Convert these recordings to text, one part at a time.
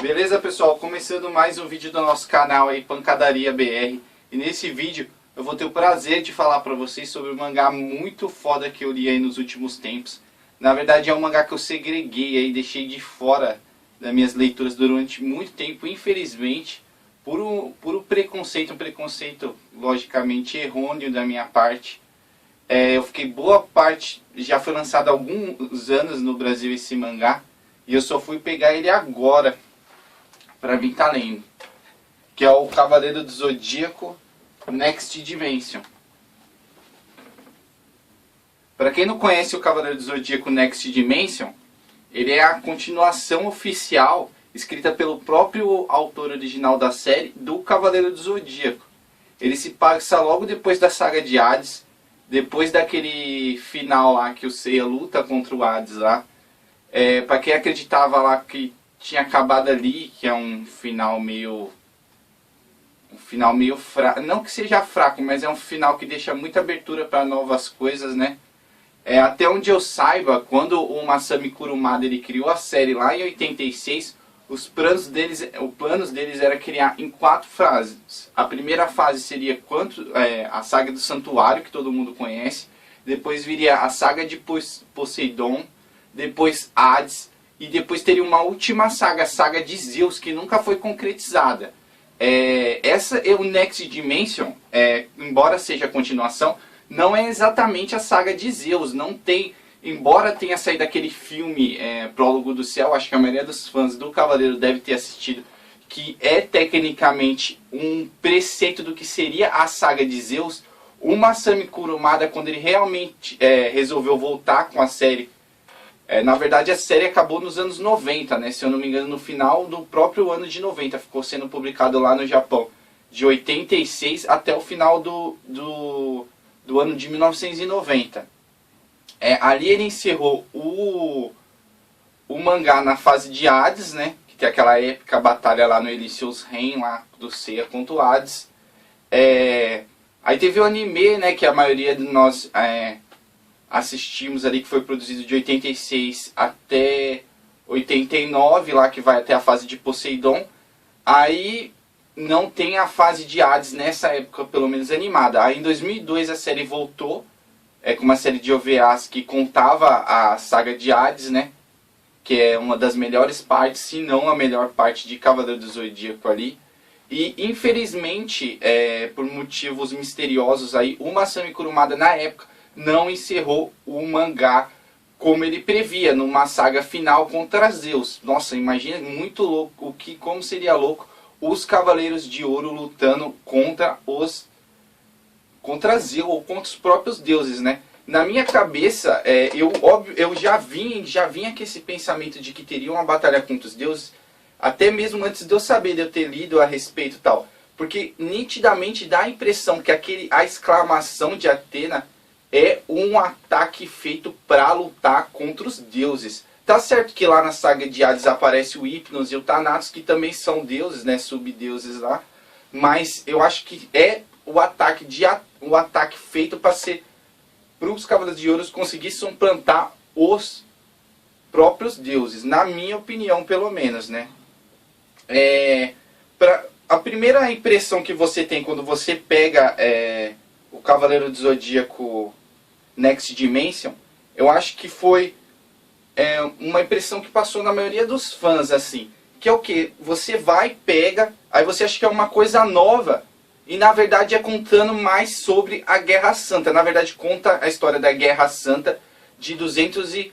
Beleza, pessoal? Começando mais um vídeo do nosso canal aí, Pancadaria BR. E nesse vídeo eu vou ter o prazer de falar pra vocês sobre um mangá muito foda que eu li aí nos últimos tempos. Na verdade é um mangá que eu segreguei aí, deixei de fora das minhas leituras durante muito tempo, infelizmente, por um preconceito, logicamente errôneo da minha parte. Eu fiquei boa parte, já foi lançado há alguns anos no Brasil esse mangá, e eu só fui pegar ele agora pra mim tá lendo, que é o Cavaleiro do Zodíaco Next Dimension. Para quem não conhece o Cavaleiro do Zodíaco Next Dimension, ele é a continuação oficial, escrita pelo próprio autor original da série, do Cavaleiro do Zodíaco. Ele se passa logo depois da saga de Hades, depois daquele final lá que o Seiya luta contra o Hades lá. Para quem acreditava lá que tinha acabado ali, que é um final meio fraco, não que seja fraco, mas é um final que deixa muita abertura para novas coisas, né? Até onde eu saiba, quando o Masami Kurumada ele criou a série lá em 86, os planos deles era criar em 4 fases. A primeira fase seria a saga do Santuário, que todo mundo conhece, depois viria a saga de Poseidon, depois Hades, e depois teria uma última saga, a saga de Zeus, que nunca foi concretizada. Essa é o Next Dimension, embora seja a continuação, não é exatamente a saga de Zeus. Não tem, embora tenha saído aquele filme Prólogo do Céu, acho que a maioria dos fãs do Cavaleiro deve ter assistido, que é tecnicamente um preceito do que seria a saga de Zeus. O Masami Kurumada, quando ele realmente resolveu voltar com a série, na verdade a série acabou nos anos 90, né? Se eu não me engano, no final do próprio ano de 90, ficou sendo publicado lá no Japão, de 86 até o final do ano de 1990. Ali ele encerrou o mangá na fase de Hades, né? Que tem aquela épica batalha lá no Elysius Reign, lá do Seiya contra o Hades. Aí teve o anime, né? Que a maioria de nós assistimos ali, que foi produzido de 86 até 89, lá que vai até a fase de Poseidon. Aí não tem a fase de Hades nessa época, pelo menos animada. Aí em 2002 a série voltou, com uma série de OVAs que contava a saga de Hades, né? Que é uma das melhores partes, se não a melhor parte de Cavaleiro do Zodíaco ali. E infelizmente, por motivos misteriosos aí, o Masami Kurumada na época não encerrou o mangá como ele previa, numa saga final contra Zeus. Nossa, imagina, muito louco, como seria louco os Cavaleiros de Ouro lutando contra Zeus, ou contra os próprios deuses, né? Na minha cabeça, eu já vinha com esse pensamento de que teria uma batalha contra os deuses, até mesmo antes de eu saber, de eu ter lido a respeito e tal. Porque nitidamente dá a impressão que a exclamação de Atena é um ataque feito para lutar contra os deuses. Tá certo que lá na saga de Hades aparece o Hypnos e o Thanatos, que também são deuses, né, subdeuses lá. Mas eu acho que é o ataque feito para os Cavaleiros de Ouro conseguir suplantar os próprios deuses, na minha opinião, pelo menos, né? A primeira impressão que você tem quando você pega o Cavaleiro do Zodíaco Next Dimension, eu acho que foi uma impressão que passou na maioria dos fãs, assim, que é o que? Você vai, pega, aí você acha que é uma coisa nova, e na verdade é contando mais sobre a Guerra Santa. Na verdade conta a história da Guerra Santa de 200 e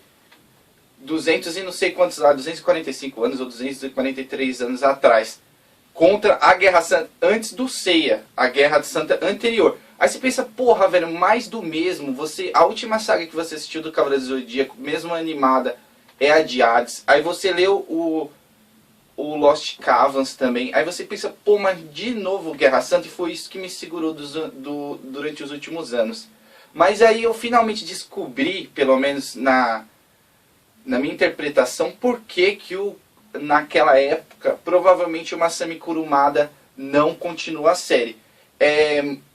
não sei quantos lá, 245 anos ou 243 anos atrás, contra a Guerra Santa antes do Seiya, a Guerra Santa anterior. Aí você pensa, porra, velho, mais do mesmo. A última saga que você assistiu do Cavaleiro do Zodíaco, mesmo animada, é a de Hades. Aí você leu o Lost Cavans também. Aí você pensa, pô, mas de novo Guerra Santa, e foi isso que me segurou durante os últimos anos. Mas aí eu finalmente descobri, pelo menos na minha interpretação, por que naquela época, provavelmente o Masami Kurumada não continua a série.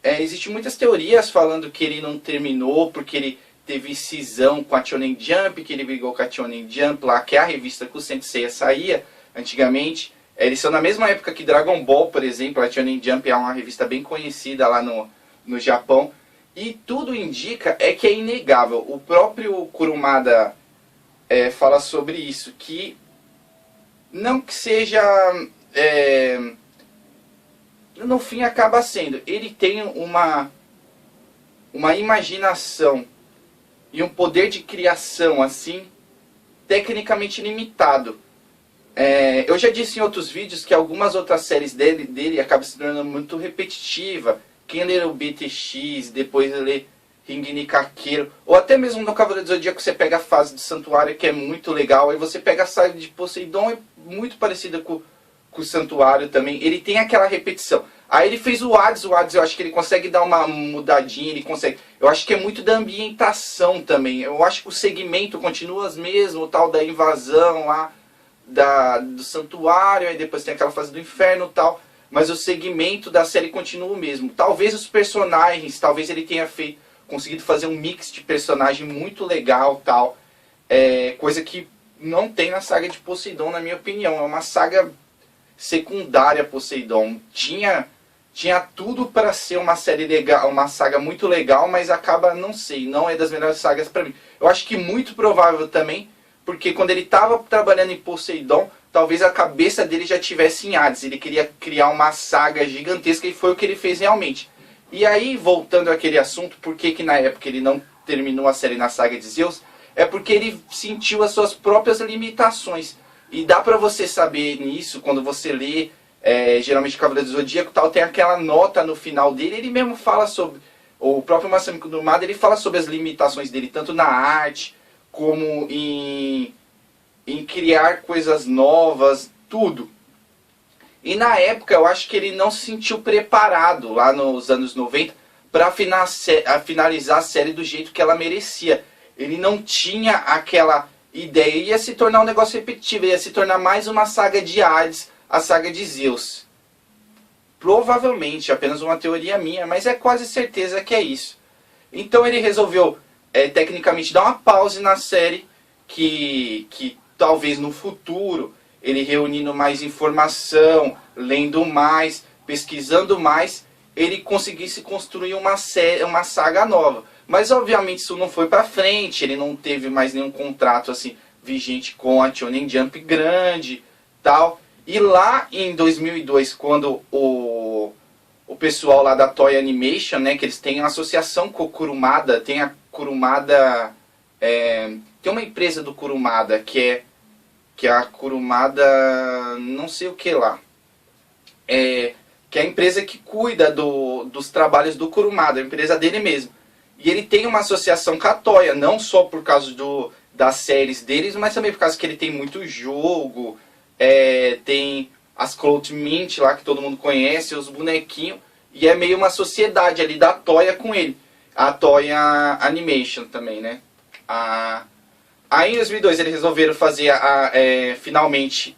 Existem muitas teorias falando que ele não terminou porque ele teve cisão com a Shonen Jump, que ele brigou com a Shonen Jump lá, que é a revista que o Sensei saía antigamente, Eles são na mesma época que Dragon Ball, por exemplo. A Shonen Jump é uma revista bem conhecida lá no Japão. E tudo indica que é inegável. O próprio Kurumada fala sobre isso, que não que seja... no fim acaba sendo. Ele tem uma imaginação e um poder de criação assim tecnicamente limitado. Eu já disse em outros vídeos que algumas outras séries dele acabam se tornando muito repetitiva. Quem lê o BTX, depois lê Ringini Kakeiro, ou até mesmo no Cavaleiro do Zodíaco você pega a fase do Santuário, que é muito legal, aí você pega a saga de Poseidon, é muito parecida com o Santuário também. Ele tem aquela repetição. Aí ele fez o Hades eu acho que ele consegue dar uma mudadinha, ele consegue. Eu acho que é muito da ambientação também. Eu acho que o segmento continua as mesmo, o tal da invasão lá do Santuário, aí depois tem aquela fase do Inferno e tal. Mas o segmento da série continua o mesmo. Talvez os personagens, talvez ele tenha conseguido fazer um mix de personagem muito legal tal. Coisa que não tem na saga de Poseidon, na minha opinião. É uma saga secundária, Poseidon. Tinha tudo para ser uma série legal, uma saga muito legal, mas acaba, não sei, não é das melhores sagas para mim. Eu acho que muito provável também, porque quando ele estava trabalhando em Poseidon, talvez a cabeça dele já tivesse em Hades. Ele queria criar uma saga gigantesca e foi o que ele fez realmente. E aí, voltando àquele assunto, por que na época ele não terminou a série na saga de Zeus? É porque ele sentiu as suas próprias limitações. E dá pra você saber nisso, quando você lê, geralmente Cavaleiro do Zodíaco tal, tem aquela nota no final dele, ele mesmo fala sobre, o próprio Masami Kurumada, ele fala sobre as limitações dele, tanto na arte, como em criar coisas novas, tudo. E na época eu acho que ele não se sentiu preparado, lá nos anos 90, para finalizar a série do jeito que ela merecia. Ele não tinha aquela ideia, ia se tornar um negócio repetitivo, ia se tornar mais uma saga de Hades, a saga de Zeus. Provavelmente, apenas uma teoria minha, mas é quase certeza que é isso. Então ele resolveu, tecnicamente, dar uma pause na série, que talvez no futuro, ele reunindo mais informação, lendo mais, pesquisando mais, ele conseguisse construir uma saga nova. Mas obviamente isso não foi pra frente, ele não teve mais nenhum contrato assim vigente com a Shonen Jump grande, tal. E lá em 2002, quando o pessoal lá da Toei Animation, né, que eles têm uma associação com o Kurumada, tem a Kurumada, tem uma empresa do Kurumada que é a Kurumada, não sei o que lá, que é a empresa que cuida dos trabalhos do Kurumada, a empresa dele mesmo. E ele tem uma associação com a Toei, não só por causa das séries deles, mas também por causa que ele tem muito jogo, tem as Cloud Mint lá que todo mundo conhece, os bonequinhos, e é meio uma sociedade ali da Toei com ele. A Toei Animation também, né? Aí em 2002 eles resolveram fazer finalmente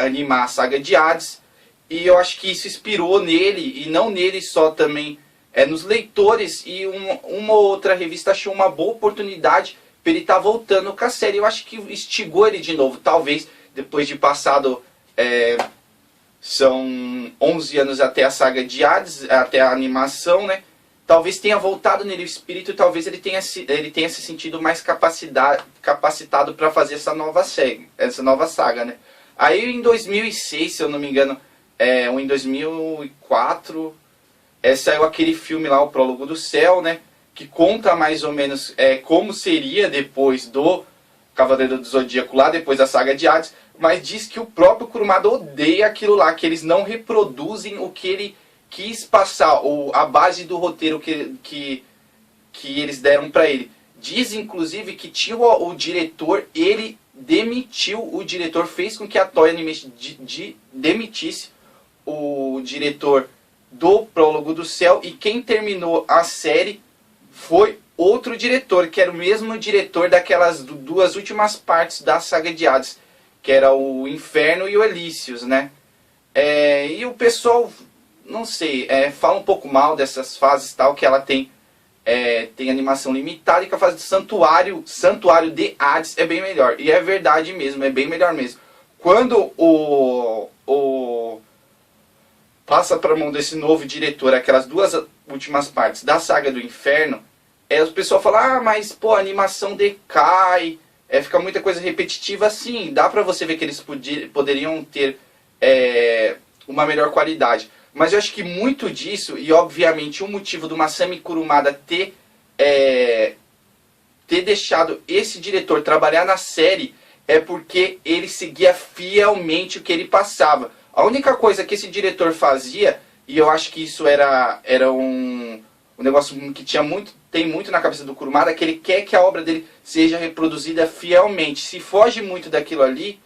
animar a saga de Hades, e eu acho que isso inspirou nele, e não nele só também, nos leitores, e uma ou outra revista achou uma boa oportunidade para ele estar voltando com a série. Eu acho que instigou ele de novo, talvez depois de passado, são 11 anos até a saga de Hades, até a animação, né? Talvez tenha voltado nele o espírito, talvez ele tenha se sentido mais capacitado para fazer essa nova saga, né? Aí em 2006, se eu não me engano, ou em 2004, saiu aquele filme lá, O Prólogo do Céu, né? Que conta mais ou menos como seria depois do Cavaleiro do Zodíaco lá, depois da saga de Hades, mas diz que o próprio Kurumada odeia aquilo lá, que eles não reproduzem o que ele quis passar, a base do roteiro que eles deram para ele. Diz inclusive que tinha o diretor, ele demitiu o diretor, fez com que a Toei Animation demitisse o diretor do Prólogo do Céu, e quem terminou a série foi outro diretor, que era o mesmo diretor daquelas duas últimas partes da saga de Hades, que era o Inferno e o Elísios, né? E o pessoal, não sei, fala um pouco mal dessas fases tal, que ela tem animação limitada, e que a fase do Santuário de Hades é bem melhor. E é verdade mesmo, é bem melhor mesmo. Quando o passa para a mão desse novo diretor aquelas duas últimas partes da Saga do Inferno, o pessoal fala, mas pô, a animação decai, fica muita coisa repetitiva. Sim, dá pra você ver que eles poderiam ter uma melhor qualidade. Mas eu acho que muito disso, e obviamente o motivo do Masami Kurumada ter deixado esse diretor trabalhar na série é porque ele seguia fielmente o que ele passava. A única coisa que esse diretor fazia, e eu acho que isso era um negócio que tem muito na cabeça do Kurumada, é que ele quer que a obra dele seja reproduzida fielmente. Se foge muito daquilo ali,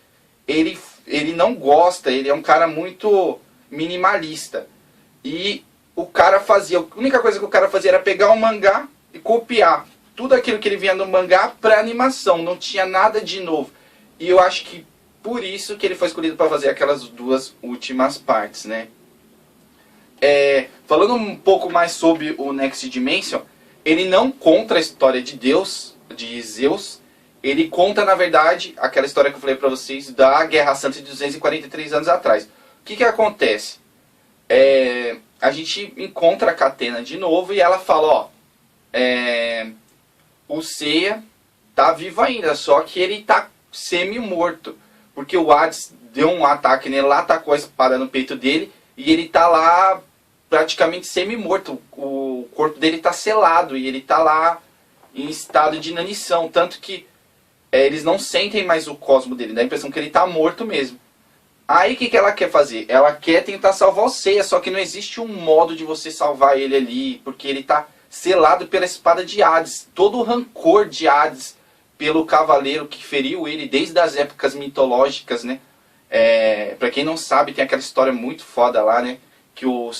ele não gosta, ele é um cara muito minimalista. E o cara fazia, a única coisa que o cara fazia era pegar um mangá e copiar tudo aquilo que ele vinha no mangá para animação, não tinha nada de novo. E eu acho que por isso que ele foi escolhido para fazer aquelas duas últimas partes, né? Falando um pouco mais sobre o Next Dimension, ele não conta a história de Deus, de Zeus, ele conta, na verdade, aquela história que eu falei para vocês da Guerra Santa de 243 anos atrás. O que acontece? A gente encontra a Catena de novo e ela fala, o Seiya tá vivo ainda, só que ele tá semi-morto, porque o Hades deu um ataque nele lá, atacou a espada no peito dele, e ele tá lá praticamente semi-morto, o corpo dele tá selado, e ele tá lá em estado de inanição, tanto que eles não sentem mais o cosmo dele, dá a impressão que ele tá morto mesmo. Aí o que ela quer fazer? Ela quer tentar salvar o Seiya, só que não existe um modo de você salvar ele ali, porque ele tá selado pela espada de Hades. Todo o rancor de Hades pelo cavaleiro que feriu ele desde as épocas mitológicas, né? Pra quem não sabe, tem aquela história muito foda lá, né? Que o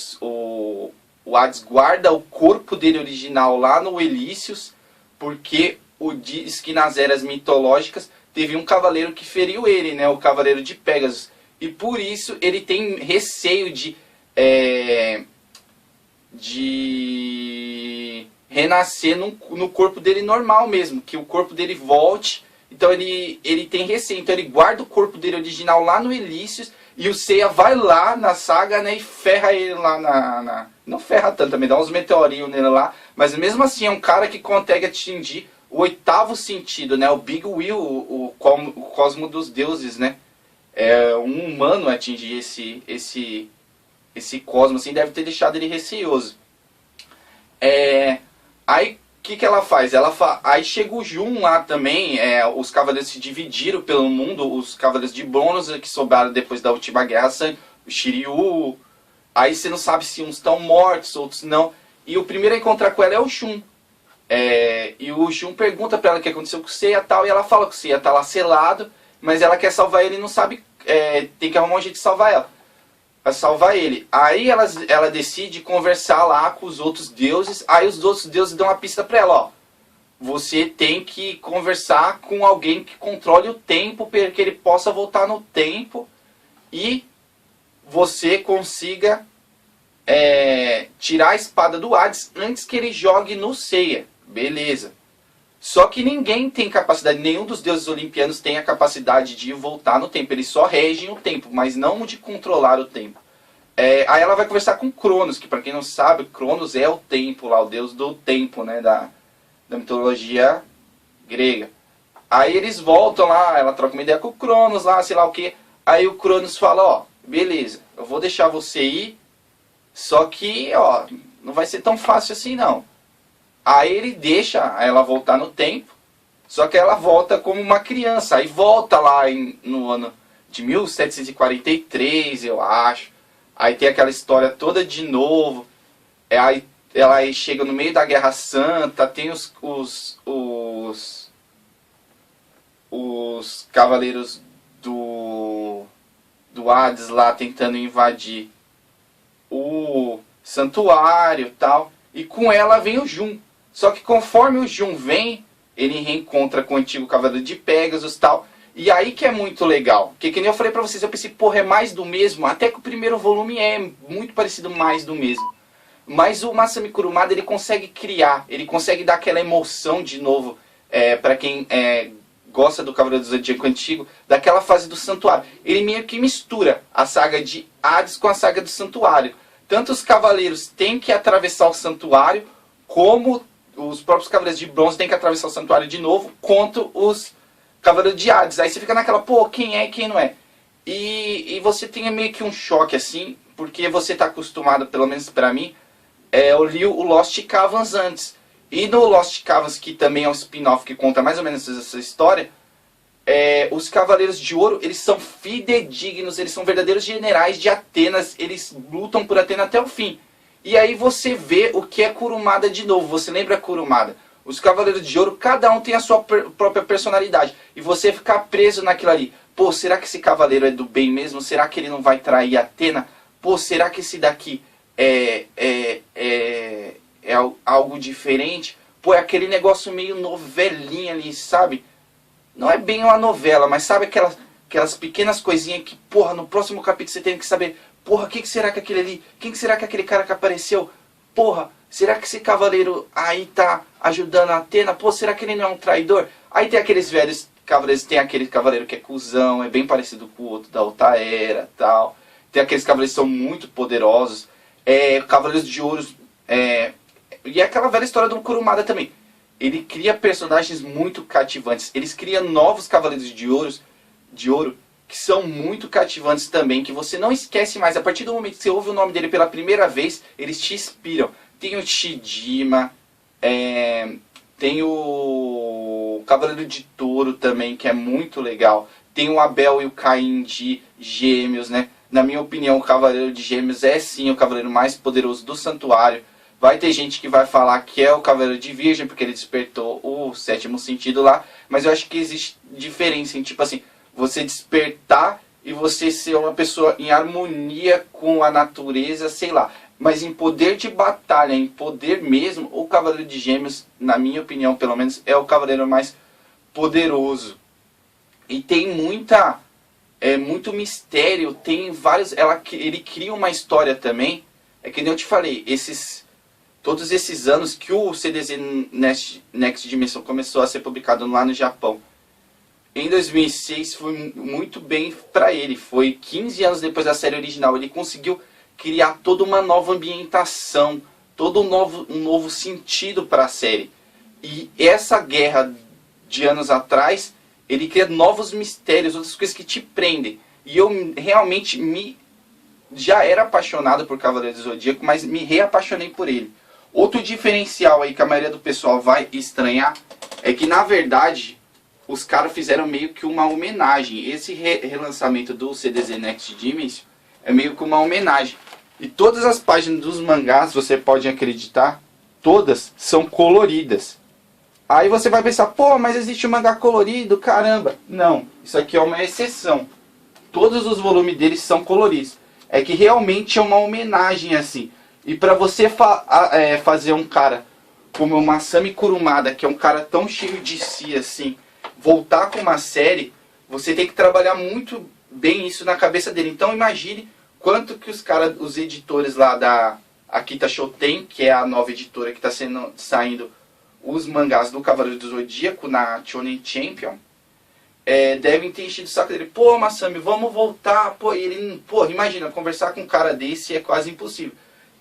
Hades guarda o corpo dele original lá no Elísios, porque diz que nas eras mitológicas teve um cavaleiro que feriu ele, né? O cavaleiro de Pégasus. E por isso ele tem receio de renascer no corpo dele normal mesmo, que o corpo dele volte. Então ele tem receio, então ele guarda o corpo dele original lá no Elísios, e o Seiya vai lá na saga, né, e ferra ele lá não ferra tanto, também dá uns meteorinhos nele lá, mas mesmo assim é um cara que consegue atingir o oitavo sentido, né, o Big Will, o cosmo dos deuses, né. Um humano atingir esse cosmo assim deve ter deixado ele receoso. Aí o que ela faz? Aí chega o Jun lá também, os cavaleiros se dividiram pelo mundo, os cavaleiros de bônus que sobraram depois da última guerra, o Shiryu, aí você não sabe se uns estão mortos, outros não, e o primeiro a encontrar com ela é o Shun. E o Jun pergunta pra ela o que aconteceu com o Seiya e tal, e ela fala que o Seiya tá lá selado, mas ela quer salvar ele e não sabe, tem que arrumar um jeito de salvar ela. Pra salvar ele. Aí ela decide conversar lá com os outros deuses. Aí os outros deuses dão uma pista pra ela, ó. Você tem que conversar com alguém que controle o tempo, para que ele possa voltar no tempo e você consiga tirar a espada do Hades antes que ele jogue no Seiya. Beleza. Só que ninguém tem capacidade, nenhum dos deuses olimpianos tem a capacidade de voltar no tempo. Eles só regem o tempo, mas não de controlar o tempo. Aí ela vai conversar com Cronos, que para quem não sabe, Cronos é o tempo lá, o deus do tempo, né, da mitologia grega. Aí eles voltam lá, ela troca uma ideia com o Cronos lá, sei lá o que. Aí o Cronos fala, ó, beleza, eu vou deixar você ir, só que, ó, não vai ser tão fácil assim não. Aí ele deixa ela voltar no tempo, só que ela volta como uma criança. Aí volta lá no ano de 1743, eu acho. Aí tem aquela história toda de novo. Aí ela chega no meio da Guerra Santa, tem os cavaleiros do Hades lá tentando invadir o santuário e tal. E com ela vem o Jun. Só que conforme o Jun vem, ele reencontra com o antigo cavaleiro de Pégasus e tal. E aí que é muito legal. Porque que nem eu falei pra vocês, eu pensei, porra, é mais do mesmo. Até que o primeiro volume é muito parecido mais do mesmo. Mas o Masami Kurumada, ele consegue criar, ele consegue dar aquela emoção de novo pra quem gosta do Cavaleiro do Zodíaco antigo, daquela fase do Santuário. Ele meio que mistura a saga de Hades com a saga do Santuário. Tanto os cavaleiros têm que atravessar o Santuário, como os próprios Cavaleiros de Bronze têm que atravessar o Santuário de novo, quanto os Cavaleiros de Hades. Aí você fica naquela, pô, quem é e quem não é? E você tem meio que um choque assim, porque você está acostumado, pelo menos pra mim, eu li o Lost Cavans antes. E no Lost Cavans, que também é um spin-off que conta mais ou menos essa história, os Cavaleiros de Ouro, eles são fidedignos, eles são verdadeiros generais de Atenas, eles lutam por Atena até o fim. E aí você vê o que é Kurumada de novo, você lembra Kurumada? Os Cavaleiros de Ouro, cada um tem a sua própria personalidade. E você ficar preso naquilo ali. Pô, será que esse cavaleiro é do bem mesmo? Será que ele não vai trair Atena? Pô, será que esse daqui é algo diferente? Pô, é aquele negócio meio novelinha ali, sabe? Não é bem uma novela, mas sabe aquelas pequenas coisinhas que, porra, no próximo capítulo você tem que saber, porra, quem que será que aquele ali? Quem que será que aquele cara que apareceu? Porra, será que esse cavaleiro aí tá ajudando a Atena? Pô, será que ele não é um traidor? Aí tem aqueles velhos cavaleiros, tem aquele cavaleiro que é cuzão, é bem parecido com o outro da outra era, tal. Tem aqueles cavaleiros que são muito poderosos, Cavaleiros de Ouro, e é aquela velha história do Kurumada também. Ele cria personagens muito cativantes. Eles criam novos Cavaleiros de Ouro que são muito cativantes também, que você não esquece mais. A partir do momento que você ouve o nome dele pela primeira vez, eles te inspiram. Tem o Chidima, tem o Cavaleiro de Touro também, que é muito legal. Tem o Abel e o Caim de Gêmeos, né? Na minha opinião, o Cavaleiro de Gêmeos é sim o cavaleiro mais poderoso do Santuário. Vai ter gente que vai falar que é o Cavaleiro de Virgem, porque ele despertou o sétimo sentido lá. Mas eu acho que existe diferença em, tipo assim, você despertar e você ser uma pessoa em harmonia com a natureza, sei lá. Mas em poder de batalha, em poder mesmo, o Cavaleiro de Gêmeos, na minha opinião pelo menos, é o cavaleiro mais poderoso. E tem muito mistério, tem vários... Ele cria uma história também, é que nem eu te falei, todos esses anos que o CDZ Next Dimension começou a ser publicado lá no Japão. Em 2006 foi muito bem para ele, foi 15 anos depois da série original, ele conseguiu criar toda uma nova ambientação, todo um novo sentido para a série. E essa guerra de anos atrás, ele cria novos mistérios, outras coisas que te prendem. E eu realmente já era apaixonado por Cavaleiro do Zodíaco, mas me reapaixonei por ele. Outro diferencial aí que a maioria do pessoal vai estranhar é que, na verdade, os caras fizeram meio que uma homenagem. Esse relançamento do CDZ Next Dimension é meio que uma homenagem. E todas as páginas dos mangás, você pode acreditar, todas são coloridas. Aí você vai pensar, pô, mas existe um mangá colorido, caramba. Não, isso aqui é uma exceção. Todos os volumes deles são coloridos. É que realmente é uma homenagem assim. E pra você fazer um cara como o Masami Kurumada, que é um cara tão cheio de si assim, voltar com uma série, você tem que trabalhar muito bem isso na cabeça dele. Então imagine quanto que os editores lá da Akita Shoten, que é a nova editora que está saindo os mangás do Cavaleiro do Zodíaco na Shonen Champion, devem ter enchido o saco dele. Pô, Masami, vamos voltar. Pô, imagina, conversar com um cara desse é quase impossível.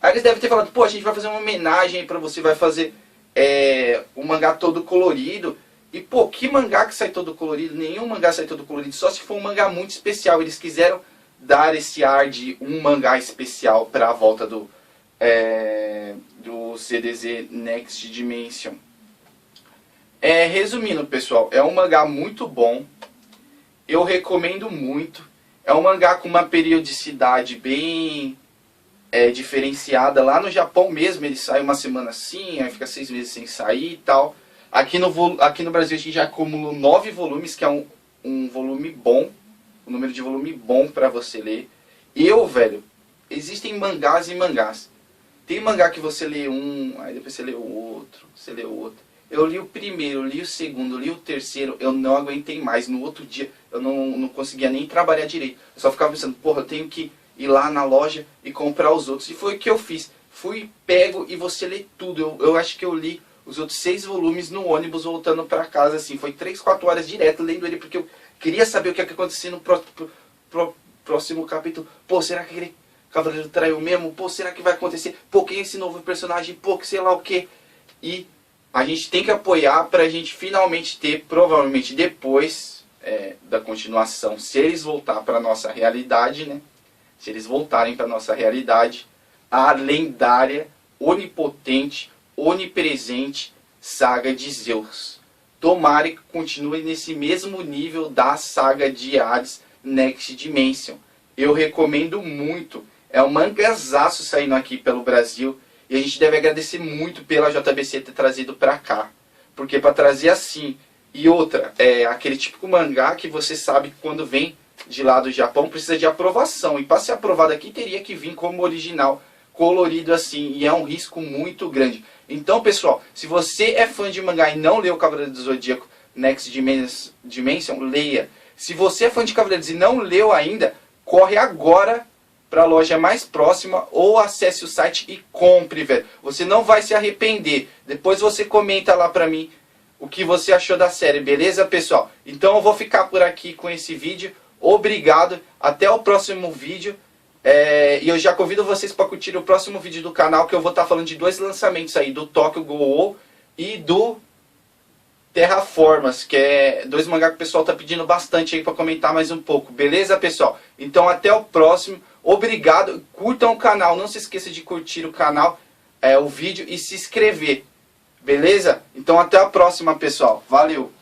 Aí eles devem ter falado, pô, a gente vai fazer uma homenagem aí pra você, vai fazer um mangá todo colorido. E pô, que mangá que sai todo colorido? Nenhum mangá sai todo colorido, só se for um mangá muito especial. Eles quiseram dar esse ar de um mangá especial para a volta do CDZ Next Dimension. Resumindo, pessoal, é um mangá muito bom, eu recomendo muito. É um mangá com uma periodicidade bem diferenciada. Lá no Japão mesmo ele sai uma semana assim, aí fica 6 meses sem sair e tal. Aqui no Brasil a gente já acumulou 9 volumes, que é um volume bom, um número de volume bom pra você ler. Velho, existem mangás e mangás. Tem mangá que você lê um, aí depois você lê o outro, você lê o outro. Eu li o primeiro, li o segundo, li o terceiro, eu não aguentei mais. No outro dia eu não conseguia nem trabalhar direito. Eu só ficava pensando, porra, eu tenho que ir lá na loja e comprar os outros. E foi o que eu fiz. Fui, pego e você lê tudo. Eu acho que eu li os outros 6 volumes no ônibus voltando pra casa, assim. Foi 3, 4 horas direto lendo ele, porque eu queria saber o que ia acontecer no próximo capítulo. Pô, será que aquele cavaleiro traiu mesmo? Pô, será que vai acontecer? Pô, quem é esse novo personagem? Pô, que sei lá o que. E a gente tem que apoiar pra gente finalmente ter, provavelmente depois da continuação, se eles voltar pra nossa realidade, né? Se eles voltarem pra nossa realidade, a lendária, onipotente, onipresente saga de Zeus. Tomara que continue nesse mesmo nível da saga de Hades Next Dimension. Eu recomendo muito. É um mangazaço saindo aqui pelo Brasil. E a gente deve agradecer muito pela JBC ter trazido pra cá. Porque pra trazer assim. E outra, é aquele típico mangá que você sabe que quando vem de lá do Japão precisa de aprovação. E para ser aprovado aqui teria que vir como original, colorido assim. E é um risco muito grande. Então, pessoal, se você é fã de mangá e não leu Cavaleiro do Zodíaco Next Dimension, leia. Se você é fã de Cavaleiros e não leu ainda, corre agora para a loja mais próxima ou acesse o site e compre, velho. Você não vai se arrepender. Depois você comenta lá pra mim o que você achou da série, beleza, pessoal? Então eu vou ficar por aqui com esse vídeo. Obrigado, até o próximo vídeo. E eu já convido vocês para curtir o próximo vídeo do canal, que eu vou estar falando de 2 lançamentos aí, do Tokyo Ghoul e do Terraformas, que é 2 mangá que o pessoal tá pedindo bastante aí para comentar mais um pouco, beleza, pessoal? Então até o próximo, obrigado, curtam o canal, não se esqueça de curtir o canal, o vídeo e se inscrever, beleza? Então até a próxima, pessoal, valeu!